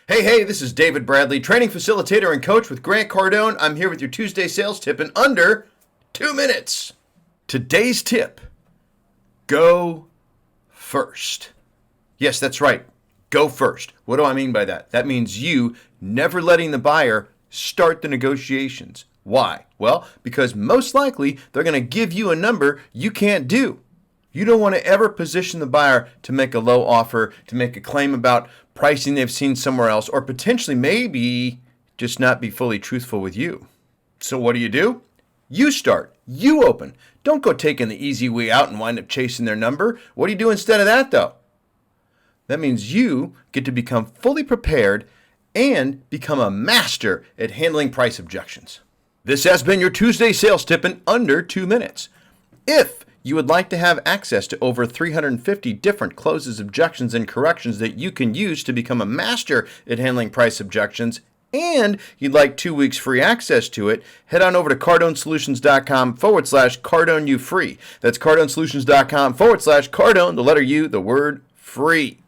Hey, this is David Bradley, training facilitator and coach with Grant Cardone. I'm here with your Tuesday sales tip in under 2 minutes. Today's tip, go first. Yes, that's right. Go first. What do I mean by that? That means you never letting the buyer start the negotiations. Why? Well, because most likely they're going to give you a number you can't do. You don't want to ever position the buyer to make a low offer, to make a claim about pricing they've seen somewhere else, or potentially maybe just not be fully truthful with you. So what do? You start. You open. Don't go taking the easy way out and wind up chasing their number. What do you do instead of that, though? That means you get to become fully prepared and become a master at handling price objections. This has been your Tuesday sales tip in under 2 minutes. If you would like to have access to over 350 different closes, objections, and corrections that you can use to become a master at handling price objections, and you'd like 2 weeks free access to it, head on over to cardonesolutions.com/Cardone you free. That's cardonesolutions.com/Cardone, the letter U, the word free.